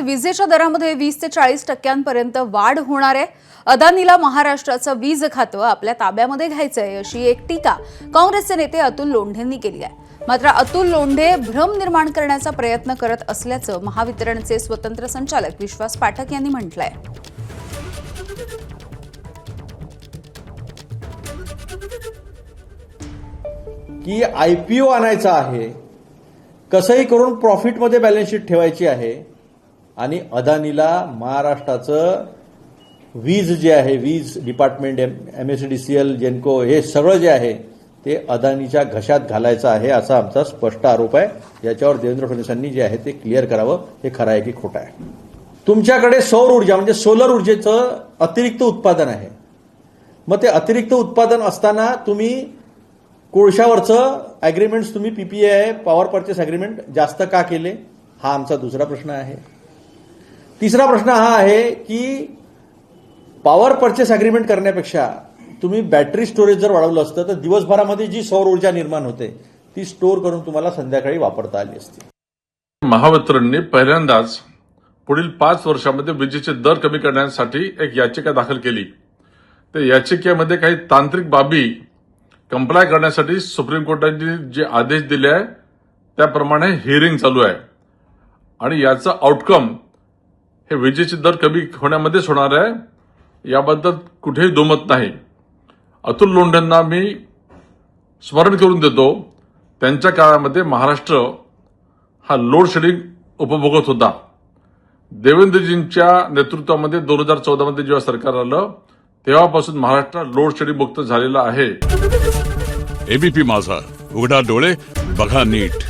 विजेच्या दरामध्ये 20 ते 40% वाढ होणार आहे। अदानीला महाराष्ट्राचं वीज खातं आपल्या ताब्यामध्ये घ्यायचंय अशी एक टीका काँग्रेसचे नेते अतुल लोंढेंनी केली आहे। मात्र अतुल लोंढे भ्रम निर्माण करण्याचा प्रयत्न करत असल्याचं महावितरणचे स्वतंत्र संचालक विश्वास पाठक यांनी म्हटलंय। की IPO आणायचा आहे, कसंही करून प्रॉफिटमध्ये बॅलन्स शीट ठेवायची आहे आणि अदानीला महाराष्ट्राचं वीज जे आहे, वीज डिपार्टमेंट, MSEDCL, जेनको हे सगळं जे आहे ते अदानीच्या घशात घालायचं आहे असा आमचा स्पष्ट आरोप आहे। याच्यावर देवेंद्र फडणवीसांनी जे आहे ते क्लिअर करावं, हे खरं आहे की खोटं आहे। तुमच्याकडे सौर ऊर्जा म्हणजे सोलर ऊर्जेचं अतिरिक्त उत्पादन आहे, मग ते अतिरिक्त उत्पादन असताना तुम्ही कोळशावरचं अग्रीमेंट्स तुम्ही PPA पॉवर परचेस अग्रीमेंट जास्त का केले, हा आमचा दुसरा प्रश्न आहे। तिसरा प्रश्न हा आहे की पॉवर परचेस अग्रीमेंट करण्यापेक्षा तुम्ही बॅटरी स्टोरेज जर वाढवलं असतं तर दिवसभरामध्ये जी सौर ऊर्जा निर्माण होते ती स्टोअर करून तुम्हाला संध्याकाळी वापरता आली असती। महावितरणने पहिल्यांदाच पुढील 5 वर्षांमध्ये विजेचे दर कमी करण्यासाठी एक याचिका दाखल केली। त्या याचिकेमध्ये काही तांत्रिक बाबी कंप्लाय करण्यासाठी सुप्रीम कोर्टाने जे आदेश दिले आहे त्याप्रमाणे हिअरिंग चालू आहे आणि याचा आउटकम हे विजेचे दर कमी होण्यामध्येच होणार आहे, याबद्दल कुठेही दुमत नाही। अतुल लोंढेंना मी स्मरण करून देतो, त्यांच्या काळामध्ये महाराष्ट्र हा लोड शेडिंग उपभोगत होता। देवेंद्रजींच्या नेतृत्वामध्ये 2014 जेव्हा सरकार आलं तेव्हापासून महाराष्ट्र लोड शेडिंग मुक्त झालेला आहे। ABP माझा, उघडा डोळे बघा नीट।